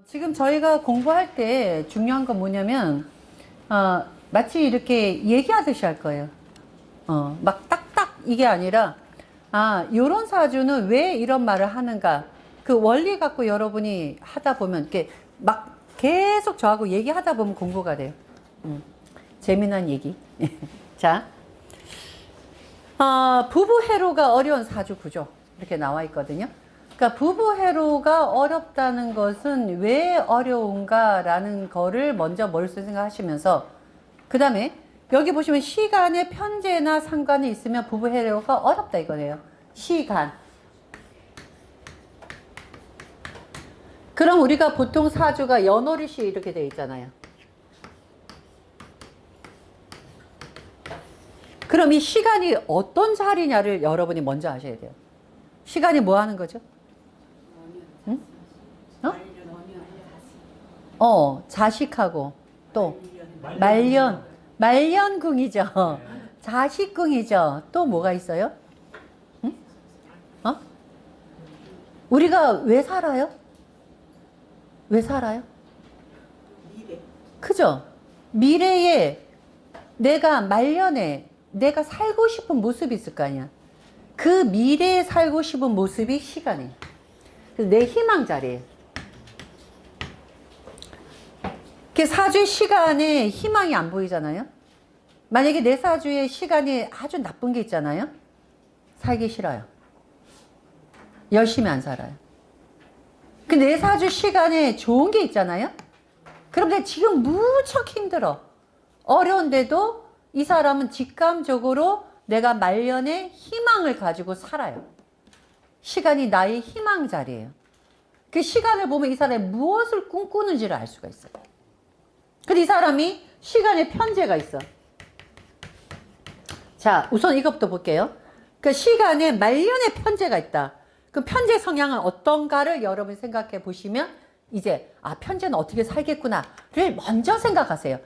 지금 저희가 공부할 때 중요한 건 뭐냐면, 마치 이렇게 얘기하듯이 할 거예요. 막 딱딱 이게 아니라, 요런 사주는 왜 이런 말을 하는가. 그 원리 갖고 여러분이 하다 보면, 이렇게 막 계속 저하고 얘기하다 보면 공부가 돼요. 재미난 얘기. 자, 부부 해로가 어려운 사주 구조. 이렇게 나와 있거든요. 그러니까 부부 해로가 어렵다는 것은 왜 어려운가라는 거를 먼저 머릿속에 생각하시면서, 그 다음에 여기 보시면 시간에 편제나 상관이 있으면 부부 해로가 어렵다 이거예요. 시간. 그럼 우리가 보통 사주가 연월일시 이렇게 되어 있잖아요. 그럼 이 시간이 어떤 자리냐를 여러분이 먼저 아셔야 돼요. 시간이 뭐 하는 거죠? 응? 자식하고 또 말년궁이죠. 자식궁이죠. 또 뭐가 있어요? 응? 우리가 왜 살아요? 왜 살아요? 그죠? 미래에 내가 말년에 내가 살고 싶은 모습이 있을 거 아니야. 그 미래에 살고 싶은 모습이 시간이에요. 그래서 내 희망 자리예요. 사주의 시간에 희망이 안 보이잖아요. 만약에 내 사주의 시간이 아주 나쁜 게 있잖아요. 살기 싫어요. 열심히 안 살아요. 근데 내 사주 시간에 좋은 게 있잖아요. 그럼 내가 지금 무척 힘들어. 어려운데도 이 사람은 직감적으로 내가 말년에 희망을 가지고 살아요. 시간이 나의 희망 자리예요. 그 시간을 보면 이 사람이 무엇을 꿈꾸는지를 알 수가 있어요. 근데 이 사람이 시간에 편제가 있어. 자, 우선 이것부터 볼게요. 그 시간에 말년에 편제가 있다. 그 편제 성향은 어떤가를 여러분이 생각해 보시면 이제 편제는 어떻게 살겠구나를 먼저 생각하세요.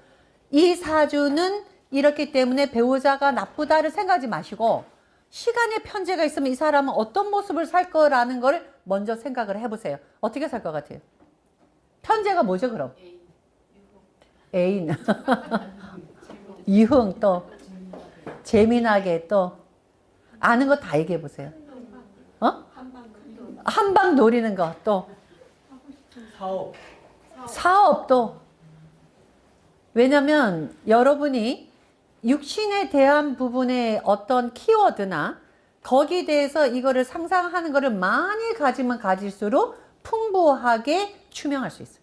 이 사주는 이렇기 때문에 배우자가 나쁘다를 생각하지 마시고 시간에 편제가 있으면 이 사람은 어떤 모습을 살 거라는 걸 먼저 생각을 해보세요. 어떻게 살 것 같아요? 편제가 뭐죠 그럼? 애인. 유흥 또 재미나게 또 아는 거 다 얘기해 보세요. 한방 노리는 거 또 사업 또 왜냐면 여러분이 육신에 대한 부분의 어떤 키워드나 거기에 대해서 이거를 상상하는 거를 많이 가지면 가질수록 풍부하게 추명할 수 있어요.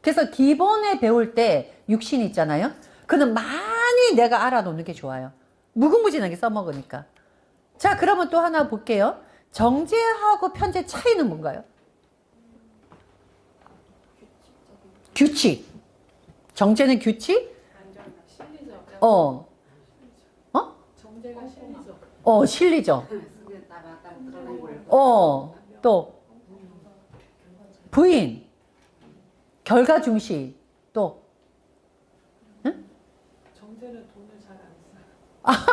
그래서 기본에 배울 때 육신 있잖아요. 그는 많이 내가 알아놓는 게 좋아요. 무궁무진하게 써먹으니까. 자, 그러면 또 하나 볼게요. 정제하고 편제 차이는 뭔가요? 규칙. 정제는 규칙? 정제가 실리적. 실리적. 또 부인. 결과 중시. 또 응? 정제는 돈을 잘 안 써.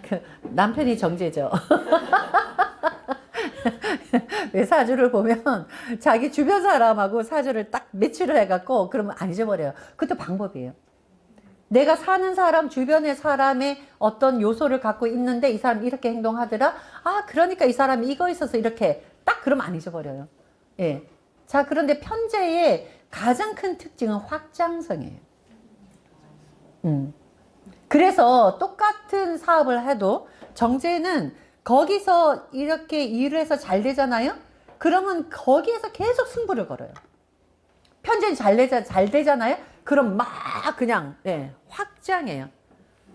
그 남편이 정제죠. 왜 사주를 보면 자기 주변 사람하고 사주를 딱 매치를 해갖고 그러면 안 잊어버려요. 그것도 방법이에요. 내가 사는 사람 주변의 사람의 어떤 요소를 갖고 있는데 이 사람이 이렇게 행동하더라. 그러니까 이 사람이 이거 있어서 이렇게 딱 그러면 안 잊어버려요. 예. 자, 그런데 편제의 가장 큰 특징은 확장성이에요. 그래서 똑같은 사업을 해도 정제는 거기서 이렇게 일을 해서 잘 되잖아요? 그러면 거기에서 계속 승부를 걸어요. 편제는 잘 되잖아요? 그럼 막 그냥 확장해요.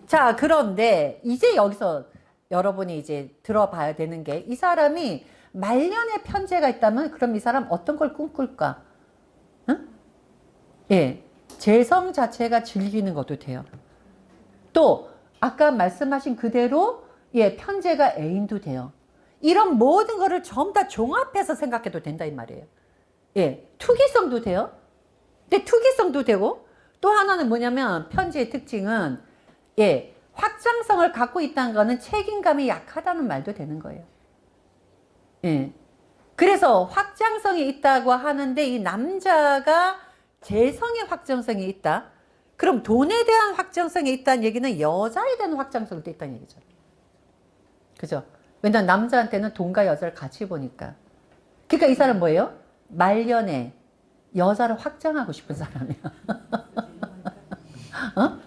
자, 그런데 이제 여기서 여러분이 이제 들어봐야 되는 게 이 사람이 말년에 편제가 있다면 그럼 이 사람 어떤 걸 꿈꿀까? 응? 예, 재성 자체가 즐기는 것도 돼요. 또 아까 말씀하신 그대로 편제가 애인도 돼요. 이런 모든 거를 전부 다 종합해서 생각해도 된다 이 말이에요. 투기성도 돼요. 근데 투기성도 되고 또 하나는 뭐냐면 편제의 특징은 확장성을 갖고 있다는 거는 책임감이 약하다는 말도 되는 거예요. 그래서 확장성이 있다고 하는데 이 남자가 재성의 확장성이 있다. 그럼 돈에 대한 확장성이 있다는 얘기는 여자에 대한 확장성도 있다는 얘기죠. 그죠? 왜냐면 남자한테는 돈과 여자를 같이 보니까. 그러니까 이 사람 뭐예요? 말년에 여자를 확장하고 싶은 사람이야. 어?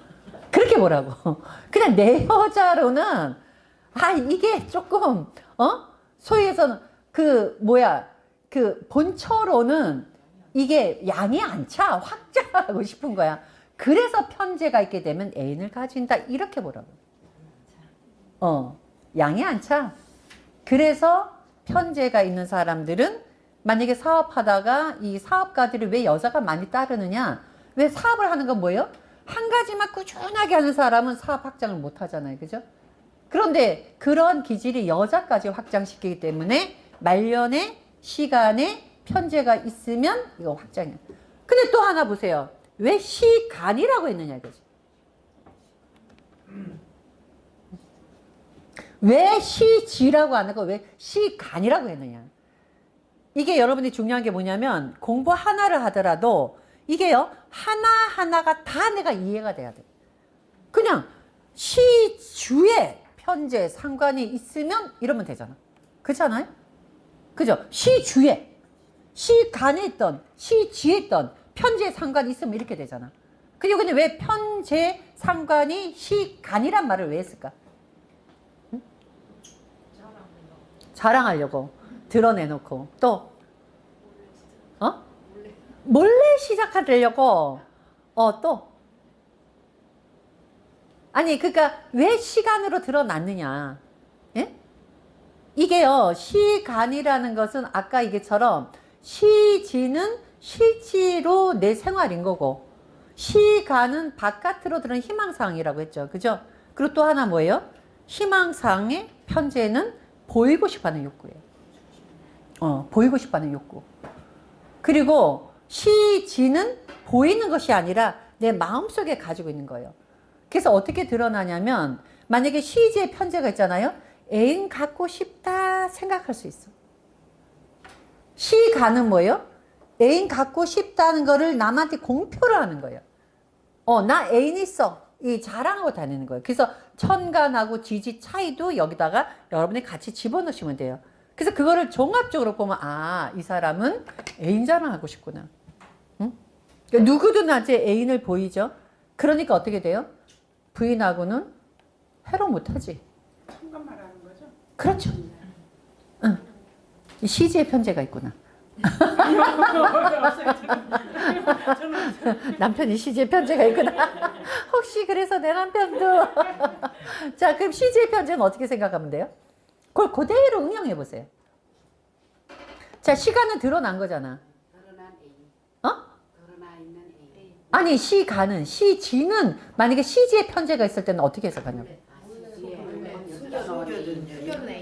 그렇게 보라고. 그냥 내 여자로는 이게 조금 소위 해서는 본처로는 이게 양이 안 차. 확장하고 싶은 거야. 그래서 편재가 있게 되면 애인을 가진다. 이렇게 보라고. 양이 안 차. 그래서 편재가 있는 사람들은 만약에 사업하다가 이 사업가들이 왜 여자가 많이 따르느냐? 왜 사업을 하는 건 뭐예요? 한 가지만 꾸준하게 하는 사람은 사업 확장을 못 하잖아요. 그죠? 그런데 그런 기질이 여자까지 확장시키기 때문에 말년에 시간에 편재가 있으면 이거 확장이야. 근데 또 하나 보세요. 왜 시간이라고 했느냐 이거지. 왜 시지라고 안 하고 왜 시간이라고 했느냐. 이게 여러분이 중요한 게 뭐냐면 공부 하나를 하더라도 이게요 하나하나가 다 내가 이해가 돼야 돼. 그냥 시주에 편재 상관이 있으면 이러면 되잖아. 그렇잖아요? 그죠? 시주에 시간에 있던 시지에 있던 편재 상관이 있으면 이렇게 되잖아. 근데 왜 편재 상관이 시간이란 말을 왜 했을까? 응? 자랑하려고 드러내놓고 또 몰래 시작하려고 또 아니 그러니까 왜 시간으로 드러났느냐. 예? 이게요 시간이라는 것은 아까 이게처럼 시지는 실지로 내 생활인 거고 시간은 바깥으로 드러난 희망사항이라고 했죠. 그죠? 그리고 또 하나 뭐예요? 희망사항의 편재는 보이고 싶어하는 욕구예요. 보이고 싶어하는 욕구. 그리고 시지는 보이는 것이 아니라 내 마음속에 가지고 있는 거예요. 그래서 어떻게 드러나냐면 만약에 시지의 편재가 있잖아요. 애인 갖고 싶다 생각할 수 있어. 시간은 뭐예요? 애인 갖고 싶다는 거를 남한테 공표를 하는 거예요. 나 애인 있어. 이 자랑하고 다니는 거예요. 그래서 천간하고 지지 차이도 여기다가 여러분이 같이 집어넣으시면 돼요. 그래서 그거를 종합적으로 보면 이 사람은 애인 자랑하고 싶구나. 응? 그러니까 누구든 낮에 애인을 보이죠. 그러니까 어떻게 돼요? 부인하고는 해로 못하지. 천간 말하는 거죠? 그렇죠. 응. 이 시지의 편재가 있구나. 남편이 시지의 편재가 있구나. 혹시 그래서 내 남편도 자 그럼 시지의 편재는 어떻게 생각하면 돼요? 그걸 그대로 응용해 보세요. 자 시간은 드러난 거잖아. 드러난 애인. 드러나 있는 애인. 아니 시간은 시지는 만약에 시지의 편재가 있을 때는 어떻게 해석하냐고.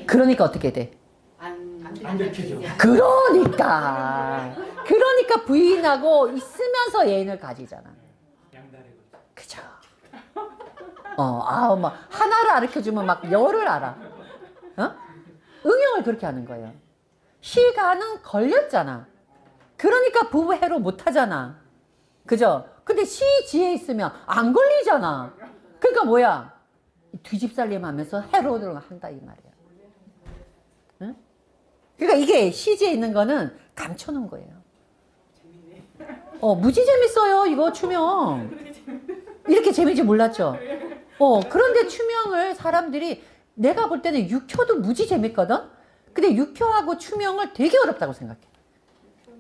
그러니까 어떻게 돼? 안 들키죠. 그러니까 부인하고 있으면서 애인을 가지잖아. 그죠? 막 하나를 가르쳐주면 막 열을 알아. 응용을 그렇게 하는 거예요. 시간은 걸렸잖아. 그러니까 부부 해로 못하잖아. 그죠? 근데 시지에 있으면 안 걸리잖아. 그러니까 뭐야? 뒤집살림 하면서 해로를 한다 이 말이야. 응? 그러니까 이게 시지에 있는 거는 감춰놓은 거예요. 무지 재밌어요 이거 추명. 이렇게 재밌지 몰랐죠? 그런데 추명을 사람들이 내가 볼 때는 육효도 무지 재밌거든? 근데 육효하고 추명을 되게 어렵다고 생각해.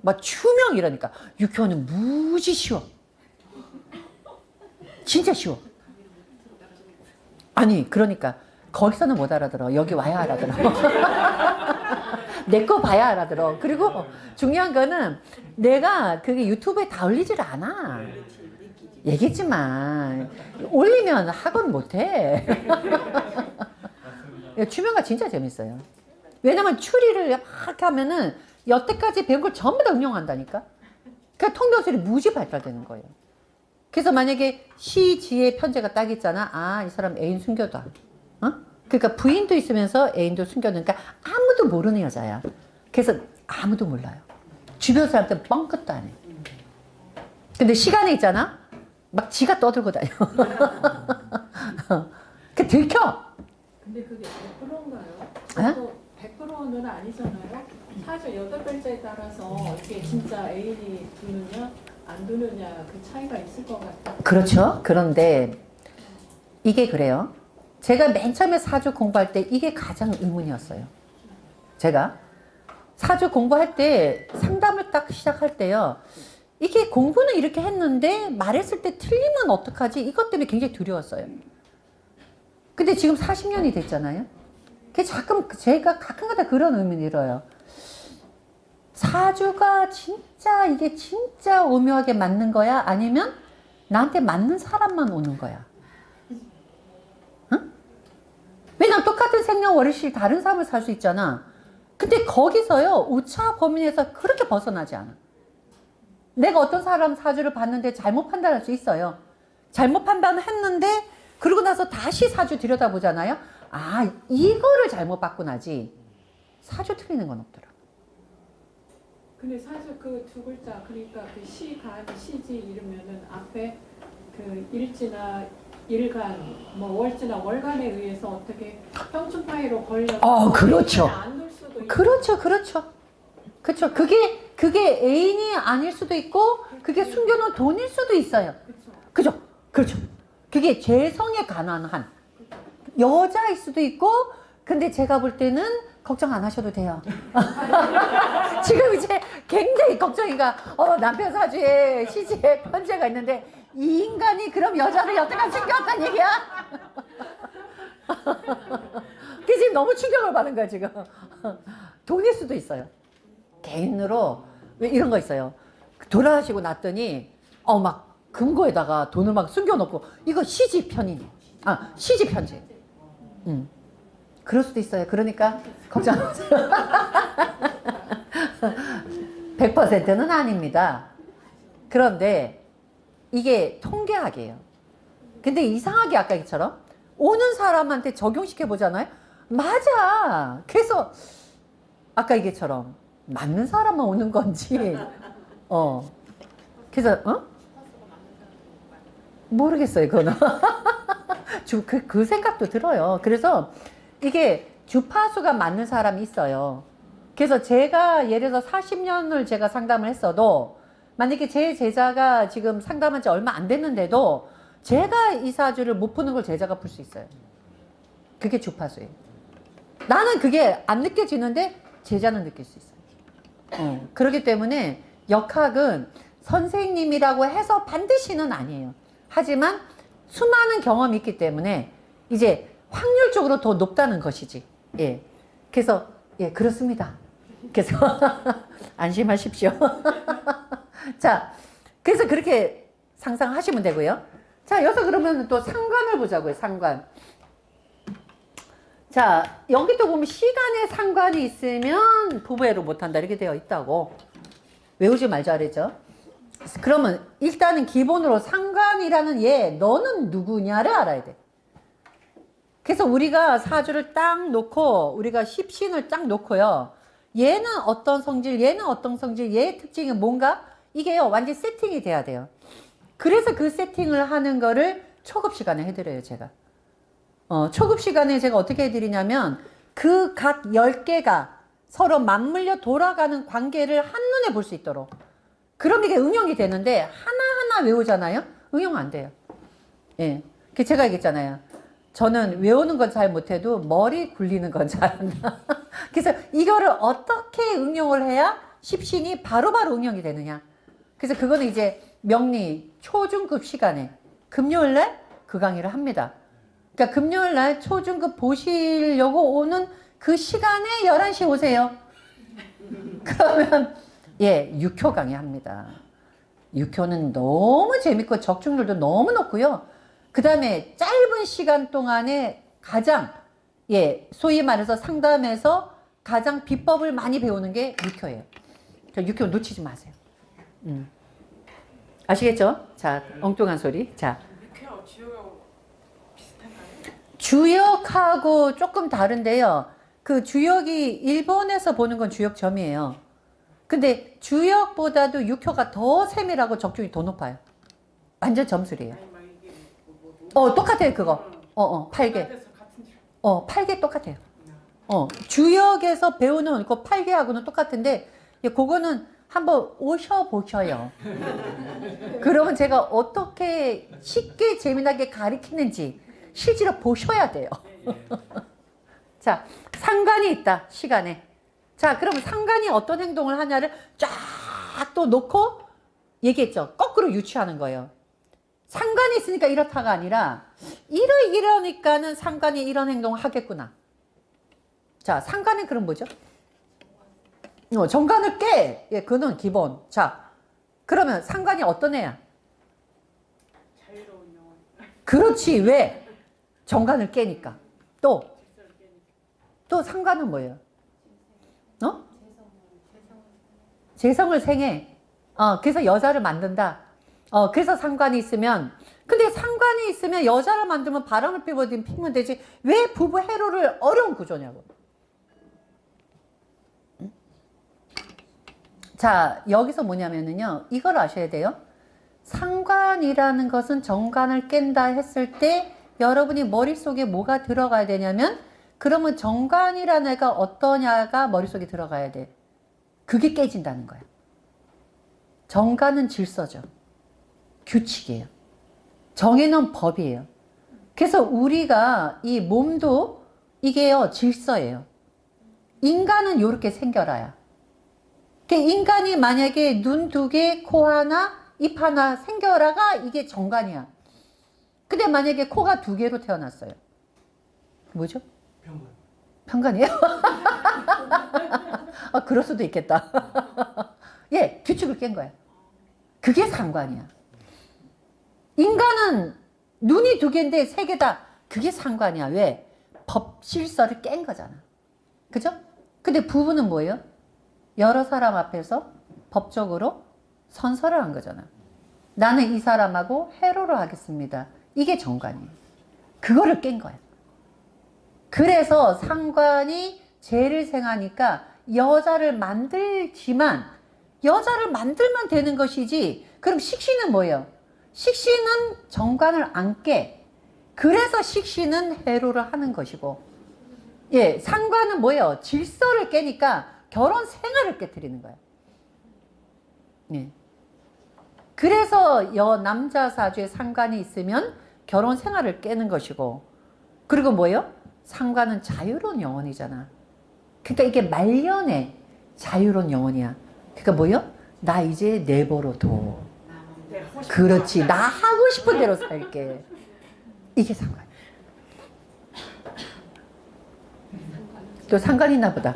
막 추명 이러니까 육효는 무지 쉬워. 진짜 쉬워. 아니 그러니까 거기서는 못 알아들어. 여기 와야 알아들어. 내 거 봐야 알아들어. 그리고 중요한 거는 내가 그게 유튜브에 다 올리질 않아. 얘기했지만 올리면 학원 못해. 추명가 진짜 재밌어요. 왜냐면 추리를 막 하면은 여태까지 배운 걸 전부 다 응용한다니까. 그러니까 통변술이 무지 발달되는 거예요. 그래서 만약에 시지의 편재가 딱 있잖아. 이 사람 애인 숨겨둬. 그러니까 부인도 있으면서 애인도 숨겨놓으니까 아무도 모르는 여자야. 그래서 아무도 몰라요. 주변 사람들 뻥끗도 안 해. 근데 시간에 있잖아. 막 지가 떠들고 다녀. 그 들켜. 근데 그게 100%인가요? 에? 100%는 아니잖아요. 사실 8글자에 따라서 이게 진짜 애인이 두느냐 안 두느냐 그 차이가 있을 것 같아요. 그렇죠. 그런데 이게 그래요. 제가 맨 처음에 사주 공부할 때 이게 가장 의문이었어요. 제가 사주 공부할 때 상담을 딱 시작할 때요. 이게 공부는 이렇게 했는데 말했을 때 틀리면 어떡하지? 이것 때문에 굉장히 두려웠어요. 근데 지금 40년이 됐잖아요. 그게 제가 가끔가다 그런 의문이 들어요. 사주가 진짜 이게 진짜 오묘하게 맞는 거야? 아니면 나한테 맞는 사람만 오는 거야? 응? 왜냐면 똑같은 생년월일시 다른 삶을 살 수 있잖아. 근데 거기서요 오차 범위 내에서 그렇게 벗어나지 않아. 내가 어떤 사람 사주를 봤는데 잘못 판단할 수 있어요. 잘못 판단했는데 그러고 나서 다시 사주 들여다보잖아요. 아, 이거를 잘못 봤구나지. 사주 틀리는 건 없더라. 근데 사실 그 두 글자 그러니까 그 시간, 시지 이러면은 앞에 그 일지나 일간, 뭐 월지나 월간에 의해서 어떻게 평균파이로 걸려서 그렇죠. 안둘 수도 있고. 그렇죠. 그렇죠. 그게 애인이 아닐 수도 있고 그게 숨겨놓은 돈일 수도 있어요. 그렇죠. 그게 재성에 관한 여자일 수도 있고 근데 제가 볼 때는 걱정 안 하셔도 돼요. 지금 이제 굉장히 걱정이가 남편 사주에 시지에 편제가 있는데 이 인간이 그럼 여자를 여태까지 숨겨왔단 얘기야? 그게 지금 너무 충격을 받은 거야 지금. 돈일 수도 있어요. 개인으로 왜 이런 거 있어요. 돌아가시고 났더니 막 금고에다가 돈을 막 숨겨놓고 이거 시지 편이네. 시지 편지. 그럴 수도 있어요. 그러니까 걱정 안 하세요. 100%는 아닙니다. 그런데 이게 통계학이에요. 근데 이상하게 아까 이처럼 오는 사람한테 적용시켜 보잖아요. 맞아. 그래서 아까 이게처럼 맞는 사람만 오는 건지 그래서 모르겠어요. 그거는 그 생각도 들어요. 그래서 이게 주파수가 맞는 사람이 있어요. 그래서 제가 예를 들어서 40년을 제가 상담을 했어도 만약에 제 제자가 지금 상담한 지 얼마 안 됐는데도 제가 이 사주를 못 푸는 걸 제자가 풀 수 있어요. 그게 주파수예요. 나는 그게 안 느껴지는데 제자는 느낄 수 있어요. 그렇기 때문에 역학은 선생님이라고 해서 반드시는 아니에요. 하지만 수많은 경험이 있기 때문에 이제 확률적으로 더 높다는 것이지. 예. 그래서 그렇습니다. 그래서 안심하십시오. 자, 그래서 그렇게 상상하시면 되고요. 자, 여기서 그러면 또 상관을 보자고요. 상관. 자, 여기 또 보면 시간에 상관이 있으면 부부애로 못한다 이렇게 되어 있다고. 외우지 말자 그랬죠. 그러면 일단은 기본으로 상관이라는 너는 누구냐를 알아야 돼. 그래서 우리가 사주를 딱 놓고 우리가 십신을 딱 놓고요. 얘는 어떤 성질, 얘는 어떤 성질, 얘의 특징이 뭔가 이게요 완전 세팅이 돼야 돼요. 그래서 그 세팅을 하는 거를 초급 시간에 해드려요 제가. 초급 시간에 제가 어떻게 해드리냐면 그 각 10개가 서로 맞물려 돌아가는 관계를 한눈에 볼 수 있도록. 그럼 이게 응용이 되는데 하나하나 외우잖아요. 응용 안 돼요. 예, 제가 얘기했잖아요. 저는 외우는 건 잘 못해도 머리 굴리는 건 잘한다. 그래서 이거를 어떻게 응용을 해야 십신이 바로바로 응용이 되느냐. 그래서 그거는 이제 명리 초중급 시간에 금요일날 그 강의를 합니다. 그러니까 금요일날 초중급 보시려고 오는 그 시간에 11시 오세요. 그러면 6호 강의 합니다. 6호는 너무 재밌고 적중률도 너무 높고요. 그 다음에 짧은 시간 동안에 가장 소위 말해서 상담에서 가장 비법을 많이 배우는 게 6호예요. 6호 놓치지 마세요. 아시겠죠? 자, 엉뚱한 소리. 자, 육회와 주요하고 비슷한가요? 주역하고 조금 다른데요. 그 주역이 일본에서 보는 건 주역점이에요. 근데 주역보다도 육효가 더 세밀하고 적중이 더 높아요. 완전 점술이에요. 아니 막 이게 똑같아요, 그거. 팔개. 같은 줄. 팔개 똑같아요. 주역에서 배우는 그 팔개하고는 똑같은데, 예, 그거는 한번 오셔보셔요. 그러면 제가 어떻게 쉽게 재미나게 가르치는지 실제로 보셔야 돼요. 자, 상관이 있다, 시간에. 자, 그럼 상관이 어떤 행동을 하냐를 쫙 또 놓고 얘기했죠. 거꾸로 유추하는 거예요. 상관이 있으니까 이렇다가 아니라 이러니까는 상관이 이런 행동을 하겠구나. 자, 상관은 그럼 뭐죠? 정관을 깨. 예, 그는 기본. 자, 그러면 상관이 어떤 애야? 자유로운 영혼. 그렇지. 왜? 정관을 깨니까. 또 상관은 뭐예요? 재성을 생해. 그래서 여자를 만든다. 그래서 상관이 있으면, 근데 상관이 있으면 여자를 만들면 바람을 피면 되지. 왜 부부 해로를 어려운 구조냐고. 응? 자, 여기서 뭐냐면은요, 이걸 아셔야 돼요. 상관이라는 것은 정관을 깬다 했을 때 여러분이 머릿속에 뭐가 들어가야 되냐면, 그러면 정관이라는 애가 어떠냐가 머릿속에 들어가야 돼. 그게 깨진다는 거야. 정관은 질서죠. 규칙이에요. 정해놓은 법이에요. 그래서 우리가 이 몸도 이게요, 질서예요. 인간은 이렇게 생겨라야. 인간이 만약에 눈 2개, 코 하나, 입 하나 생겨라가 이게 정관이야. 근데 만약에 코가 2개로 태어났어요. 뭐죠? 편관이에요? 그럴 수도 있겠다. 예, 규칙을 깬 거야. 그게 상관이야. 인간은 눈이 2개인데 3개다. 그게 상관이야. 왜? 법 질서를 깬 거잖아. 그죠? 근데 부부는 뭐예요? 여러 사람 앞에서 법적으로 선서를 한 거잖아. 나는 이 사람하고 해로를 하겠습니다. 이게 정관이에요. 그거를 깬 거야. 그래서 상관이 죄를 생하니까 여자를 만들지만 여자를 만들면 되는 것이지. 그럼 식신은 뭐예요? 식신은 정관을 안 깨. 그래서 식신은 해로를 하는 것이고, 예, 상관은 뭐예요? 질서를 깨니까 결혼 생활을 깨뜨리는 거예요. 예. 그래서 남자 사주에 상관이 있으면 결혼 생활을 깨는 것이고, 그리고 뭐예요? 상관은 자유로운 영혼이잖아. 그러니까 이게 말년에 자유로운 영혼이야. 그러니까 뭐예요? 나 이제 내버려 둬. 그렇지. 나 하고 싶은 대로 살게. 이게 상관. 또 상관 있나 보다.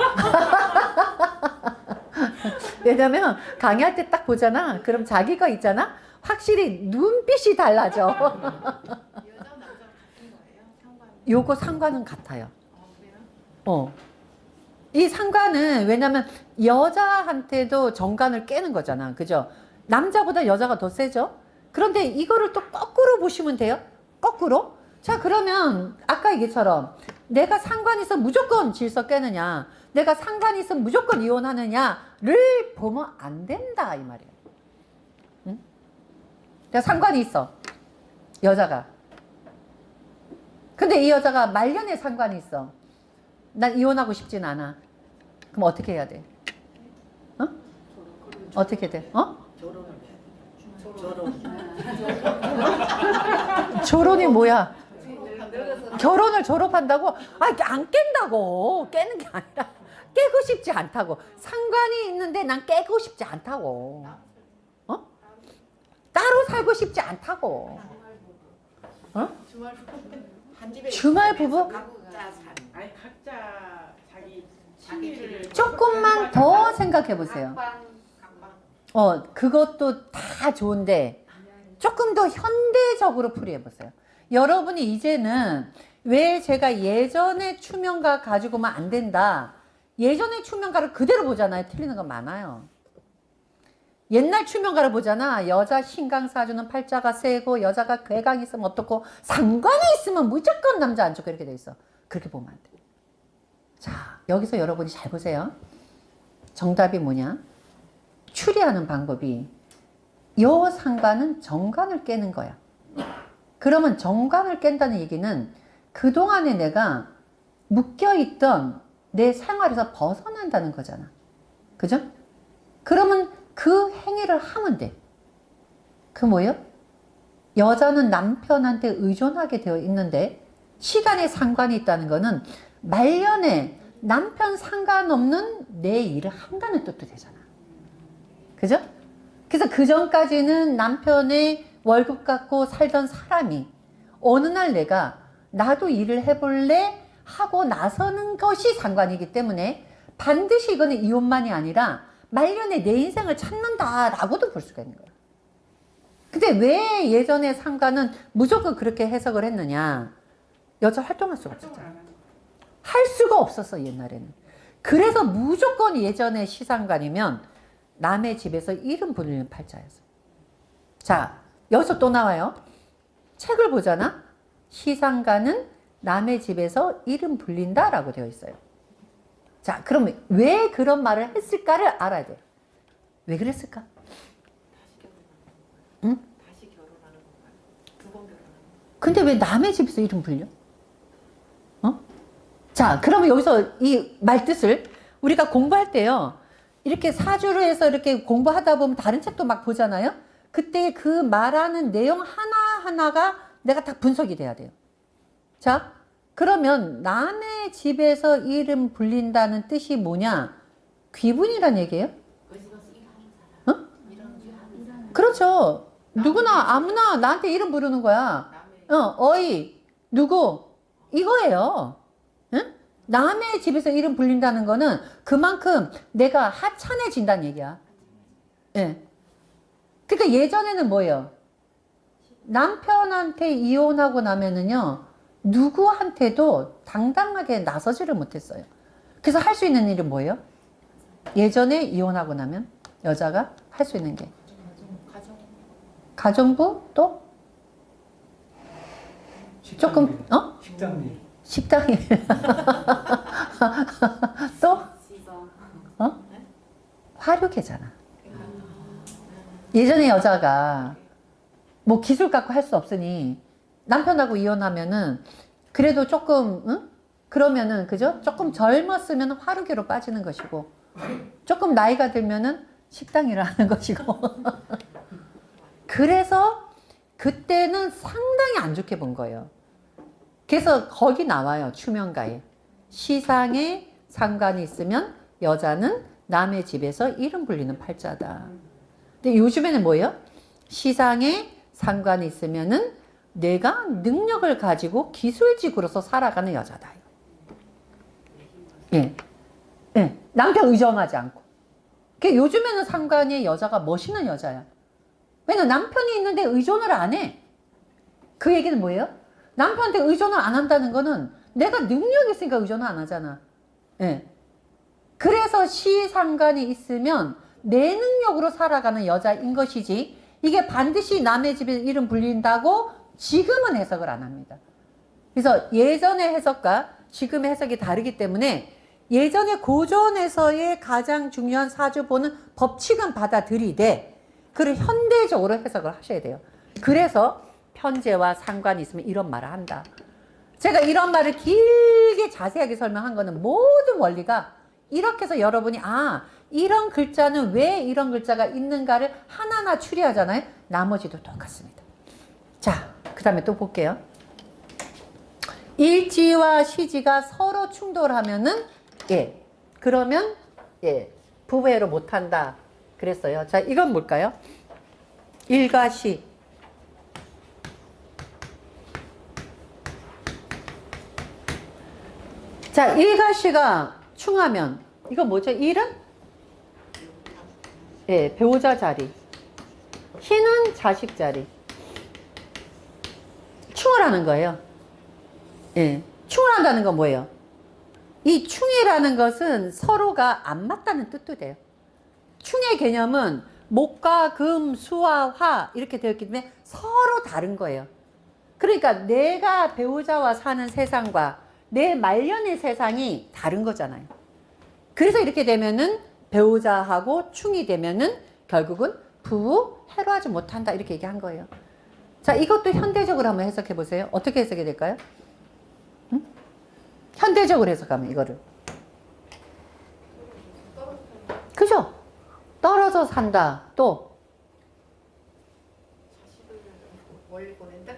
왜냐면 강의할 때 딱 보잖아. 그럼 자기가 있잖아. 확실히 눈빛이 달라져. 여자 남자가 같은 거예요? 상관. 요거 상관은 같아요. 그래요? 이 상관은 왜냐면 여자한테도 정관을 깨는 거잖아. 그죠? 남자보다 여자가 더 세죠? 그런데 이거를 또 거꾸로 보시면 돼요. 거꾸로. 자, 그러면 아까 얘기처럼 내가 상관이 있으면 무조건 질서 깨느냐, 내가 상관이 있으면 무조건 이혼하느냐를 보면 안 된다, 이 말이에요. 응? 내가 상관이 있어. 여자가. 근데 이 여자가 말년에 상관이 있어. 난 이혼하고 싶진 않아. 그럼 어떻게 해야 돼? 어떻게 돼? 졸혼이 뭐야? 결혼을 졸업한다고? 안 깬다고. 깨는 게 아니라 깨고 싶지 않다고. 상관이 있는데 난 깨고 싶지 않다고. 따로 살고 싶지 않다고. 주말 부부? 아니 각자 자기 취미를 조금만 더 생각해 보세요. 각방. 그것도 다 좋은데 조금 더 현대적으로 풀이해 보세요. 여러분이 이제는 왜 제가 예전의 추명가 가지고만 안 된다. 예전의 추명가를 그대로 보잖아요. 틀리는 거 많아요. 옛날 추명가를 보잖아. 여자 신강사주는 팔자가 세고 여자가 괴강이 있으면 어떻고 상관이 있으면 무조건 남자 안 좋고 이렇게 돼 있어. 그렇게 보면 안 돼. 자, 여기서 여러분이 잘 보세요. 정답이 뭐냐? 추리하는 방법이 여 상관은 정관을 깨는 거야. 그러면 정관을 깬다는 얘기는 그동안에 내가 묶여있던 내 생활에서 벗어난다는 거잖아. 그죠? 그러면 그 행위를 하면 돼. 그 뭐예요? 여자는 남편한테 의존하게 되어 있는데 시간에 상관이 있다는 거는 말년에 남편 상관없는 내 일을 한다는 뜻도 되잖아. 그죠? 그래서 그 전까지는 남편의 월급 갖고 살던 사람이 어느 날 내가 나도 일을 해볼래 하고 나서는 것이 상관이기 때문에 반드시 이거는 이혼만이 아니라 말년에 내 인생을 찾는다라고도 볼 수가 있는 거야. 근데 왜 예전에 상관은 무조건 그렇게 해석을 했느냐? 여자 활동할 수가 없었잖아. 할 수가 없었어, 옛날에는. 그래서 무조건 예전에 시상관이면 남의 집에서 이름 부르는 팔자였어. 자, 여기서 또 나와요. 책을 보잖아. 시상관은 남의 집에서 이름 불린다라고 되어 있어요. 자, 그럼 왜 그런 말을 했을까를 알아야 돼요. 왜 그랬을까? 응? 다시 결혼하는 건가요? 두 번 결혼하는 건가요? 근데 왜 남의 집에서 이름 불려? 어? 자, 그러면 여기서 이 말뜻을 우리가 공부할 때요. 이렇게 사주를 해서 이렇게 공부하다 보면 다른 책도 막 보잖아요. 그때 그 말하는 내용 하나하나가 내가 다 분석이 돼야 돼요. 자, 그러면 남의 집에서 이름 불린다는 뜻이 뭐냐? 귀분이란 얘기예요? 그 집에서 일하는 사람. 어? 이런 일 하는 사람. 그렇죠. 누구나 아무나 나한테 이름 부르는 거야. 어이, 누구? 이거예요. 응? 남의 집에서 이름 불린다는 거는 그만큼 내가 하찮아진다는 얘기야. 예. 그러니까 예전에는 뭐예요? 남편한테 이혼하고 나면은요, 누구한테도 당당하게 나서지를 못했어요. 그래서 할 수 있는 일은 뭐예요? 예전에 이혼하고 나면 여자가 할 수 있는 게 가정부 또 조금 식당일. 식당일 또 시성. 화류계잖아. 예전에 여자가 뭐 기술 갖고 할 수 없으니 남편하고 이혼하면은 그래도 조금 그러면은 그죠? 조금 젊었으면 화류계로 빠지는 것이고 조금 나이가 들면은 식당일을 하는 것이고 그래서 그때는 상당히 안 좋게 본 거예요. 그래서 거기 나와요. 추명가에 시상에 상관이 있으면 여자는 남의 집에서 이름 불리는 팔자다. 근데 요즘에는 뭐예요? 시상에 상관이 있으면은 내가 능력을 가지고 기술직으로서 살아가는 여자다. 예. 예. 남편 의존하지 않고. 그러니까 요즘에는 상관이 여자가 멋있는 여자야. 왜냐면 남편이 있는데 의존을 안 해. 그 얘기는 뭐예요? 남편한테 의존을 안 한다는 거는 내가 능력이 있으니까 의존을 안 하잖아. 예. 그래서 시상관이 있으면 내 능력으로 살아가는 여자인 것이지 이게 반드시 남의 집에 이름 불린다고 지금은 해석을 안 합니다. 그래서 예전의 해석과 지금의 해석이 다르기 때문에 예전의 고전에서의 가장 중요한 사주 보는 법칙은 받아들이되 그걸 현대적으로 해석을 하셔야 돼요. 그래서 편제와 상관이 있으면 이런 말을 한다. 제가 이런 말을 길게 자세하게 설명한 거는 모든 원리가 이렇게 해서 여러분이 이런 글자는 왜 이런 글자가 있는가를 하나하나 추리하잖아요. 나머지도 똑같습니다. 자, 그 다음에 또 볼게요. 일지와 시지가 서로 충돌하면은 그러면 부부애로 못한다 그랬어요. 자, 이건 뭘까요? 일과 시. 자, 일과 시가 충하면 이거 뭐죠? 일은 배우자 자리, 시는 자식 자리. 충을 하는 거예요. 충을 한다는 건 뭐예요? 이 충이라는 것은 서로가 안 맞다는 뜻도 돼요. 충의 개념은 목과 금, 수와 화 이렇게 되었기 때문에 서로 다른 거예요. 그러니까 내가 배우자와 사는 세상과 내 말년의 세상이 다른 거잖아요. 그래서 이렇게 되면은 배우자하고 충이 되면은 결국은 부부 해로하지 못한다 이렇게 얘기한 거예요. 자, 이것도 현대적으로 한번 해석해 보세요. 어떻게 해석이 될까요? 응? 현대적으로 해석하면 이거를. 그죠? 떨어져 산다. 또 멀리 보낸다.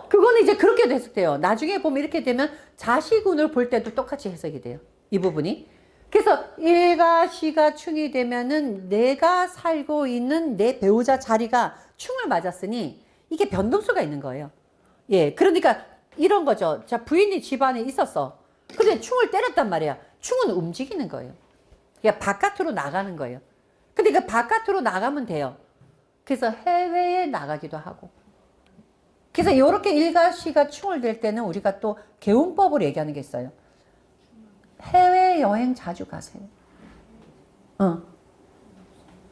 그거는 이제 그렇게도 해석돼요. 나중에 보면 이렇게 되면 자식운을 볼 때도 똑같이 해석이 돼요. 이 부분이. 그래서 일가 시가 충이 되면은 내가 살고 있는 내 배우자 자리가 충을 맞았으니 이게 변동수가 있는 거예요. 예, 그러니까 이런 거죠. 자, 부인이 집안에 있었어. 근데 충을 때렸단 말이야. 충은 움직이는 거예요. 그러니까 바깥으로 나가는 거예요. 근데 그 바깥으로 나가면 돼요. 그래서 해외에 나가기도 하고. 그래서 이렇게 일가시가 충을 될 때는 우리가 또 개운법으로 얘기하는 게 있어요. 해외여행 자주 가세요.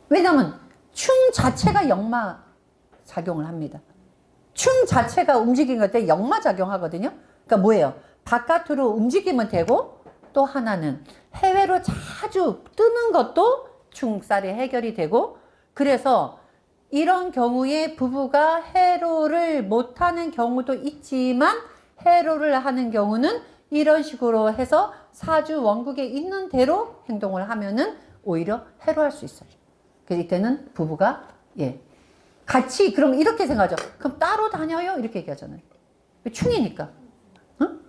왜냐면 충 자체가 역마 작용을 합니다. 충 자체가 움직이는 것 때 역마 작용하거든요. 그러니까 뭐예요? 바깥으로 움직이면 되고 또 하나는 해외로 자주 뜨는 것도 충살이 해결이 되고 그래서 이런 경우에 부부가 해로를 못하는 경우도 있지만 해로를 하는 경우는 이런 식으로 해서 사주 원국에 있는 대로 행동을 하면은 오히려 해로할 수 있어요. 그래서 이때는 부부가 같이 그럼 이렇게 생각하죠. 그럼 따로 다녀요? 이렇게 얘기하잖아요. 충이니까. 응?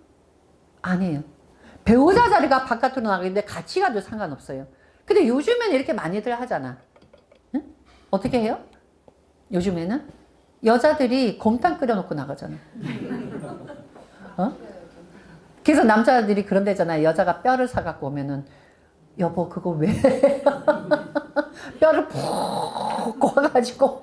아니에요. 배우자 자리가 바깥으로 나가는데 같이 가도 상관없어요. 근데 요즘에는 이렇게 많이들 하잖아. 응? 어떻게 해요? 요즘에는 여자들이 곰탕 끓여놓고 나가잖아. 그래서 남자들이 그런 데잖아요. 여자가 뼈를 사갖고 오면은 여보 그거 왜 뼈를 푹 구워가지고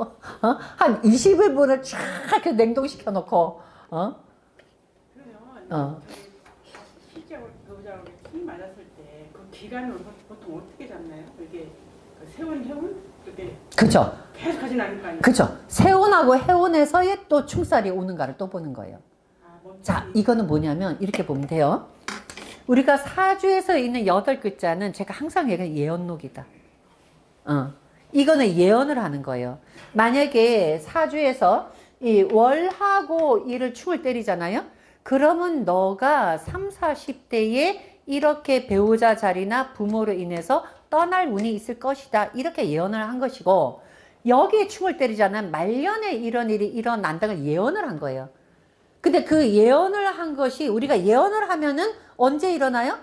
한 20일분을 쫙 냉동시켜 놓고 그러면 실제로 배우자하고 힘 맞았을 때 그 기간을 보통 어떻게 잡나요? 이게 세운 해운 이렇게 그죠? 계속 하진 않을 거 아니에요? 그죠? 세운하고 해운에서의 또 충살이 오는가를 또 보는 거예요. 자, 이거는 뭐냐면 이렇게 보면 돼요. 우리가 사주에서 있는 8글자는 제가 항상 얘기하는 예언록이다. 이거는 예언을 하는 거예요. 만약에 사주에서 이 월하고 이를 충을 때리잖아요. 그러면 너가 30, 40대에 이렇게 배우자 자리나 부모로 인해서 떠날 운이 있을 것이다. 이렇게 예언을 한 것이고 여기에 충을 때리자면 말년에 이런 일이 일어난다는 예언을 한 거예요. 근데 그 예언을 한 것이 우리가 예언을 하면은 언제 일어나요?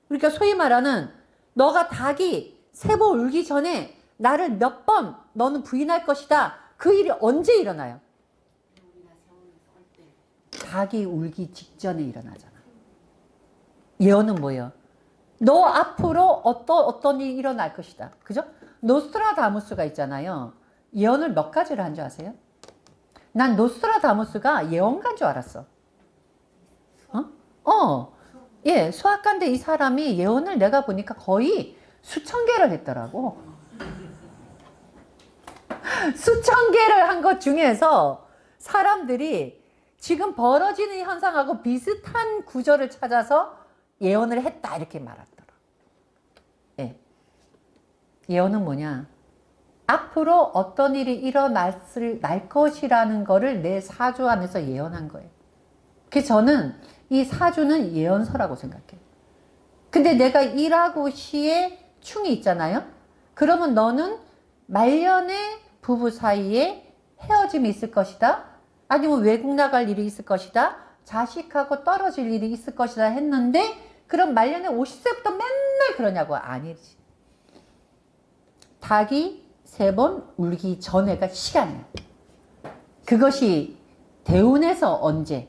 우리가 소위 말하는 너가 닭이 세 번 울기 전에 나를 몇 번 너는 부인할 것이다. 그 일이 언제 일어나요? 닭이 울기 직전에 일어나잖아. 예언은 뭐예요? 너 앞으로 어떤 일이 일어날 것이다. 그죠? 노스트라다무스가 있잖아요. 예언을 몇 가지를 한 줄 아세요? 난 노스트라다무스가 예언가인 줄 알았어. 예, 수학가인데 이 사람이 예언을 내가 보니까 거의 수천 개를 했더라고. 수천 개를 한 것 중에서 사람들이 지금 벌어지는 현상하고 비슷한 구절을 찾아서 예언을 했다 이렇게 말하더라. 예. 예언은 뭐냐? 앞으로 어떤 일이 일어날 것이라는 거를 내 사주 안에서 예언한 거예요. 그래서 저는 이 사주는 예언서라고 생각해요. 근데 내가 일하고 시에 충이 있잖아요. 그러면 너는 말년에 부부 사이에 헤어짐이 있을 것이다. 아니면 외국 나갈 일이 있을 것이다. 자식하고 떨어질 일이 있을 것이다 했는데 그럼 말년에 50세부터 맨날 그러냐고. 아니지. 닭이 3번 울기 전에가 시간이에요. 그것이 대운에서 언제,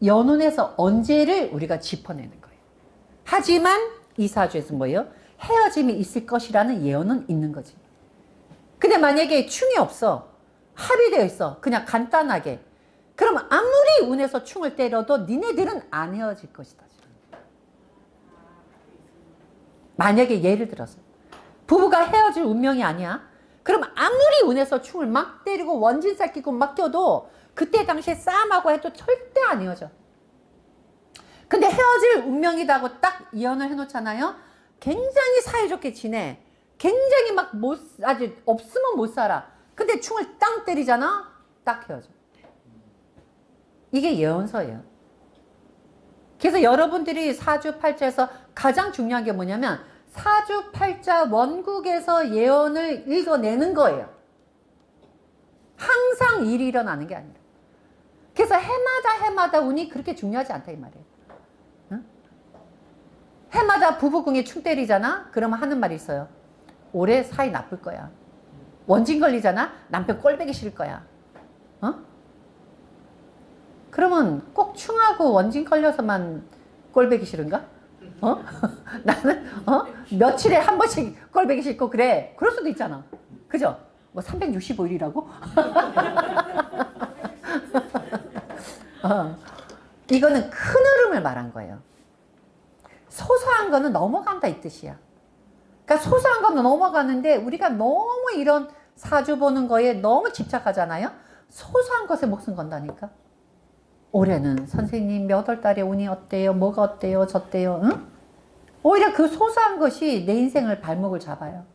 연운에서 언제를 우리가 짚어내는 거예요. 하지만 이 사주에서 뭐예요? 헤어짐이 있을 것이라는 예언은 있는 거지. 근데 만약에 충이 없어. 합의되어 있어. 그냥 간단하게. 그럼 아무리 운에서 충을 때려도 니네들은 안 헤어질 것이다. 만약에 예를 들어서 부부가 헤어질 운명이 아니야. 그럼 아무리 운에서 충을 막 때리고 원진살 끼고 막 껴도 그때 당시에 싸움하고 해도 절대 안 헤어져. 근데 헤어질 운명이라고 딱 예언을 해놓잖아요. 굉장히 사이좋게 지내. 굉장히 막 아주 없으면 못 살아. 근데 충을 땅 때리잖아? 딱 헤어져. 이게 예언서예요. 그래서 여러분들이 사주팔자에서 가장 중요한 게 뭐냐면 사주팔자 원국에서 예언을 읽어내는 거예요. 항상 일이 일어나는 게 아니라. 그래서 해마다 운이 그렇게 중요하지 않다 이 말이에요. 응? 해마다 부부궁에 충 때리잖아? 그러면 하는 말이 있어요. 올해 사이 나쁠 거야. 원진 걸리잖아? 남편 꼴보기 싫을 거야. 어? 그러면 꼭 충하고 원진 걸려서만 꼴보기 싫은가? 어? 나는 며칠에 한 번씩 꼴보기 싫고 그래. 그럴 수도 있잖아. 그죠? 뭐 365일이라고? 이거는 큰 흐름을 말한 거예요. 소소한 거는 넘어간다 이 뜻이야. 그러니까 소소한 거는 넘어가는데 우리가 너무 이런 사주 보는 거에 너무 집착하잖아요. 소소한 것에 목숨 건다니까. 올해는 선생님 몇 월 달에 운이 어때요? 뭐가 어때요? 저때요? 응? 오히려 그 소소한 것이 내 인생을 발목을 잡아요.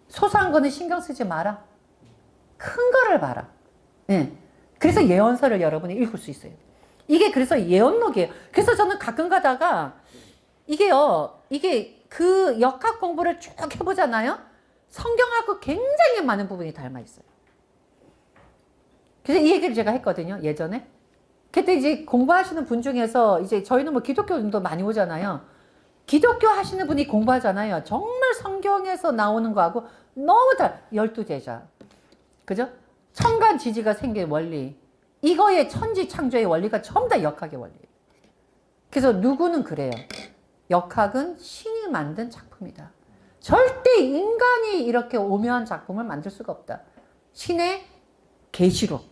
소소한 거는 신경 쓰지 마라. 큰 거를 봐라. 예. 그래서 예언서를 여러분이 읽을 수 있어요. 이게 그래서 예언록이에요. 그래서 저는 가끔 가다가 이게요, 이게 그 역학 공부를 쭉 해보잖아요. 성경하고 굉장히 많은 부분이 닮아 있어요. 그래서 이 얘기를 제가 했거든요, 예전에. 그때 이제 공부하시는 분 중에서 이제 저희는 뭐 기독교도 많이 오잖아요. 기독교 하시는 분이 공부하잖아요. 정말 성경에서 나오는 거하고 너무 12제자. 그죠? 천간지지가 생긴 원리. 이거의 천지창조의 원리가 전부 다 역학의 원리예요. 그래서 누구는 그래요. 역학은 신이 만든 작품이다. 절대 인간이 이렇게 오묘한 작품을 만들 수가 없다. 신의 계시록.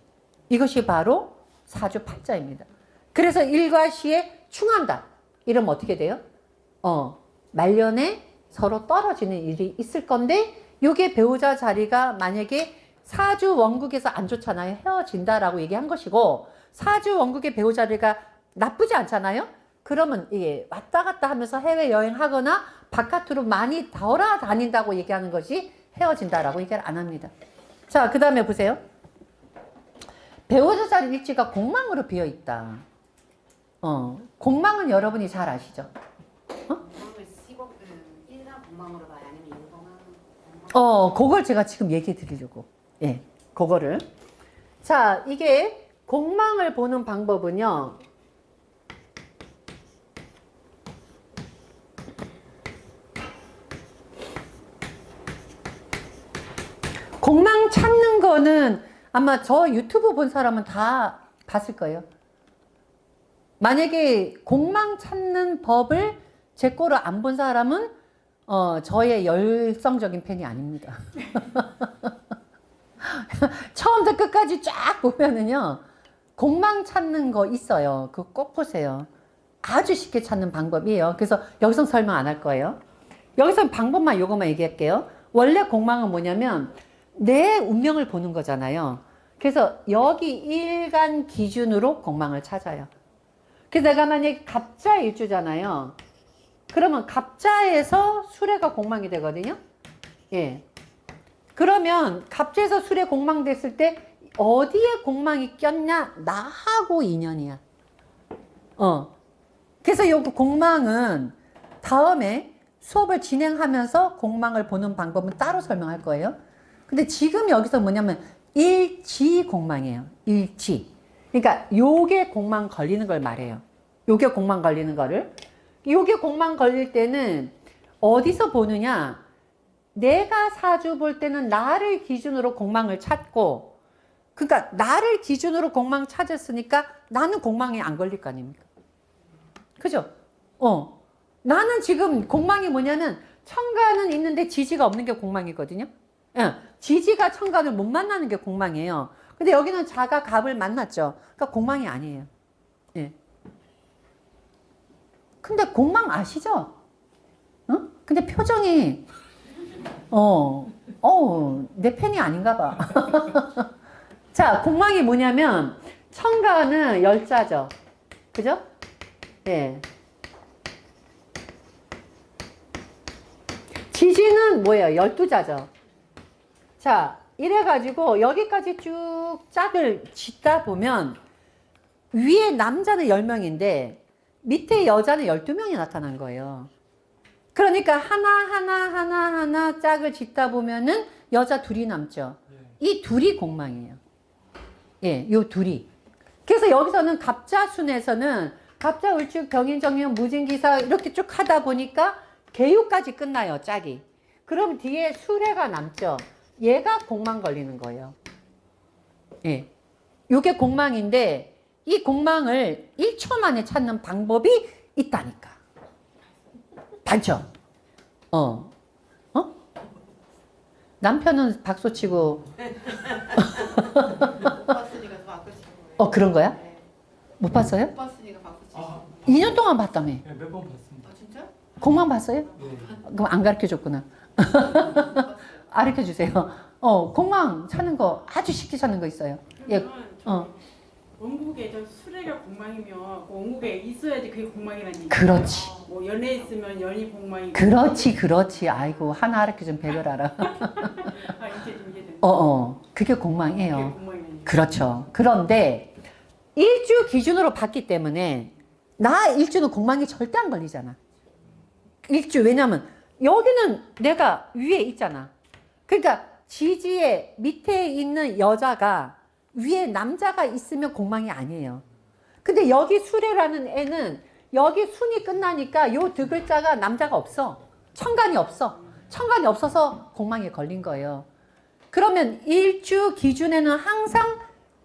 이것이 바로 사주팔자입니다. 그래서 일과 시에 충한다. 이러면 어떻게 돼요? 말년에 서로 떨어지는 일이 있을 건데 이게 배우자 자리가 만약에 사주 원국에서 안 좋잖아요. 헤어진다라고 얘기한 것이고 사주 원국의 배우자 자리가 나쁘지 않잖아요. 그러면 이게 왔다 갔다 하면서 해외여행하거나 바깥으로 많이 돌아다닌다고 얘기하는 것이 헤어진다라고 얘기를 안 합니다. 자, 그 다음에 보세요. 배우자 자리 일지가 공망으로 비어있다. 공망은 여러분이 잘 아시죠? 공망을 1간 공망으로 봐야 아니면 2공망? 그걸 제가 지금 얘기해 드리려고. 예, 그거를. 자, 이게 공망을 보는 방법은요. 공망 찾는 거는 아마 저 유튜브 본 사람은 다 봤을 거예요. 만약에 공망 찾는 법을 제 거를 안 본 사람은 저의 열성적인 팬이 아닙니다. 처음부터 끝까지 쫙 보면은요, 공망 찾는 거 있어요. 그거 꼭 보세요. 아주 쉽게 찾는 방법이에요. 그래서 여기서 설명 안 할 거예요. 여기서 방법만 요것만 얘기할게요. 원래 공망은 뭐냐면 내 운명을 보는 거잖아요. 그래서 여기 일간 기준으로 공망을 찾아요. 그래서 내가 만약에 갑자 일주잖아요. 그러면 갑자에서 수레가 공망이 되거든요. 예. 그러면 갑자에서 수레 공망 됐을 때 어디에 공망이 꼈냐? 나하고 인연이야. 그래서 요 공망은 다음에 수업을 진행하면서 공망을 보는 방법은 따로 설명할 거예요. 근데 지금 여기서 뭐냐면 일지 공망이에요. 일지. 그러니까 요게 공망 걸리는 걸 말해요. 요게 공망 걸리는 거를. 요게 공망 걸릴 때는 어디서 보느냐? 내가 사주 볼 때는 나를 기준으로 공망을 찾고, 그러니까 나를 기준으로 공망 찾았으니까 나는 공망이 안 걸릴 거 아닙니까? 그죠? 나는 지금 공망이 뭐냐면 천간은 있는데 지지가 없는 게 공망이거든요. 예, 지지가 천간을 못 만나는 게 공망이에요. 근데 여기는 자가 갑을 만났죠. 그러니까 공망이 아니에요. 예. 근데 공망 아시죠? 근데 표정이 내 팬이 아닌가 봐. 자, 공망이 뭐냐면 천간은 열자죠. 그죠? 예. 지지는 뭐예요? 12자죠. 자, 이래가지고 여기까지 쭉 짝을 짓다 보면 위에 남자는 10명인데 밑에 여자는 12명이 나타난 거예요. 그러니까 하나 짝을 짓다 보면은 여자 둘이 남죠. 이 둘이 공망이에요. 예, 요 둘이. 그래서 여기서는 갑자순에서는 갑자, 울축, 병인, 정인, 무진기사 이렇게 쭉 하다 보니까 개유까지 끝나요, 짝이. 그럼 뒤에 수레가 남죠. 얘가 공망 걸리는 거예요. 예. 요게 공망인데 이 공망을 1초 만에 찾는 방법이 있다니까. 단점. 어? 남편은 박수 치고. 못 봤으니까 좀 박수 치는 거예요. 그런 거야? 네. 못 봤어요? 못 봤으니까 박수 치는 거예요. 2년 동안 봤다며. 네, 몇 번 봤습니다. 진짜? 공망 봤어요? 네. 그럼 안 가르쳐 줬구나. 가르쳐 주세요. 공망 찾는 거 아주 쉽게 찾는 거 있어요. 예. 그러면 원국에 저 수레가 공망이면 그 원국에 있어야지 그게 공망이라는 얘기. 그렇지. 뭐 연애 있으면 연이 공망이고. 그렇지. 아이고, 하나 가르쳐 좀 배려라. 아 이제 좀 이해되네. 그게 공망이에요. 그게 공망이라는 얘기. 그렇죠. 그런데 일주 기준으로 봤기 때문에 나 일주는 공망이 절대 안 걸리잖아. 일주. 왜냐면 여기는 내가 위에 있잖아. 그러니까 지지의 밑에 있는 여자가 위에 남자가 있으면 공망이 아니에요. 근데 여기 수레라는 애는 여기 순이 끝나니까 요 두 글자가 남자가 없어. 천간이 없어. 천간이 없어서 공망에 걸린 거예요. 그러면 일주 기준에는 항상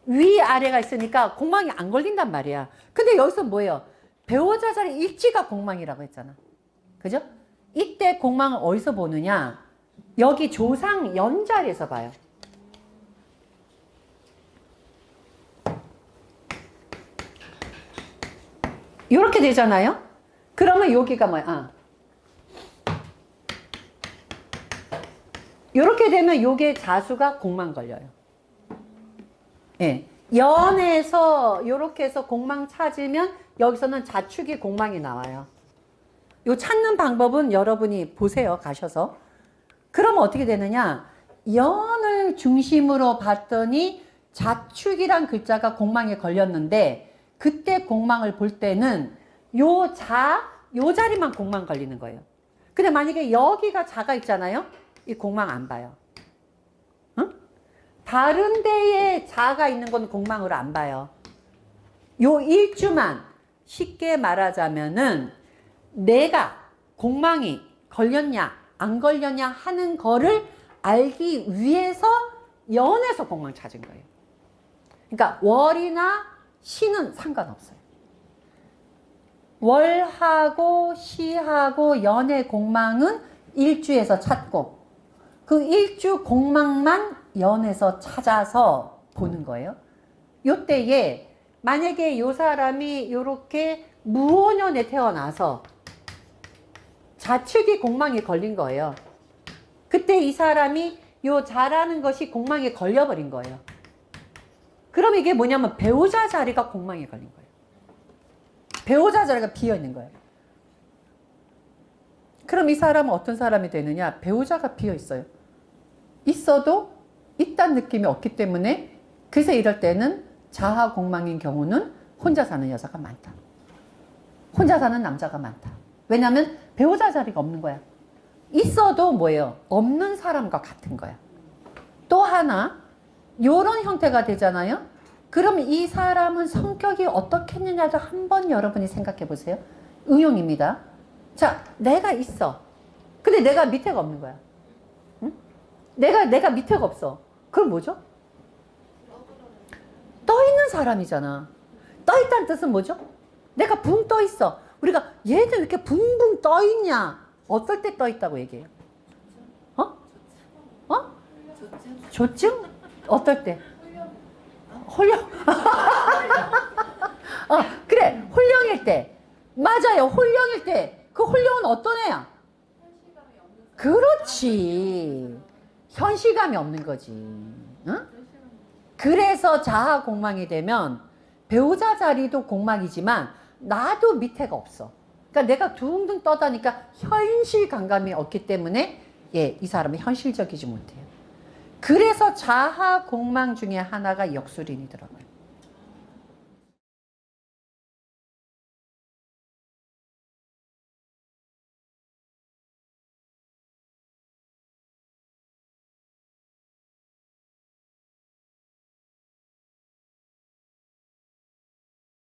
위아래가 있으니까 공망이 안 걸린단 말이야. 근데 여기서 뭐예요? 배우자 자리 일지가 공망이라고 했잖아. 그죠? 이때 공망을 어디서 보느냐? 여기 조상 연자리에서 봐요. 이렇게 되잖아요? 그러면 여기가 뭐야? 이렇게 되면 요게 자수가 공망 걸려요. 예. 연에서 이렇게 해서 공망 찾으면 여기서는 자축이 공망이 나와요. 요 찾는 방법은 여러분이 보세요. 가셔서. 그러면 어떻게 되느냐? 연을 중심으로 봤더니 자축이란 글자가 공망에 걸렸는데 그때 공망을 볼 때는 요 자리만 공망 걸리는 거예요. 근데 만약에 여기가 자가 있잖아요. 이 공망 안 봐요. 응? 다른 데에 자가 있는 건 공망으로 안 봐요. 요 일주만 쉽게 말하자면은 내가 공망이 걸렸냐 안 걸렸냐 하는 거를 알기 위해서 연에서 공망 찾은 거예요. 그러니까 월이나 시는 상관없어요. 월하고 시하고 연의 공망은 일주에서 찾고 그 일주 공망만 연에서 찾아서 보는 거예요. 요때에 만약에 요 사람이 요렇게 무오년에 태어나서 자축이 공망에 걸린 거예요. 그때 이 사람이 요 자라는 것이 공망에 걸려버린 거예요. 그럼 이게 뭐냐면 배우자 자리가 공망에 걸린 거예요. 배우자 자리가 비어있는 거예요. 그럼 이 사람은 어떤 사람이 되느냐? 배우자가 비어있어요. 있어도 있다는 느낌이 없기 때문에 그래서 이럴 때는 자하 공망인 경우는 혼자 사는 여자가 많다. 혼자 사는 남자가 많다. 왜냐하면 배우자 자리가 없는 거야. 있어도 뭐예요? 없는 사람과 같은 거야. 또 하나 요런 형태가 되잖아요. 그럼 이 사람은 성격이 어떻겠느냐도 한번 여러분이 생각해 보세요. 응용입니다. 자, 내가 있어. 근데 내가 밑에가 없는 거야. 응? 내가 밑에가 없어. 그럼 뭐죠? 떠 있는 사람이잖아. 떠 있다는 뜻은 뭐죠? 내가 붕 떠 있어. 우리가 얘는 왜 이렇게 붕붕 떠 있냐? 어떨 때 떠 있다고 얘기해요? 조증? 어떨 때? 홀령? 그래. 홀령일 때. 맞아요. 홀령일 때. 그 홀령은 어떤 애야? 그렇지. 현시감이 없는 거지. 응? 그래서 자아 공망이 되면 배우자 자리도 공망이지만 나도 밑에가 없어. 그러니까 내가 둥둥 떠다니까 현실 감감이 없기 때문에 예, 이 사람은 현실적이지 못해요. 그래서 자하 공망 중에 하나가 역술인이더라고요.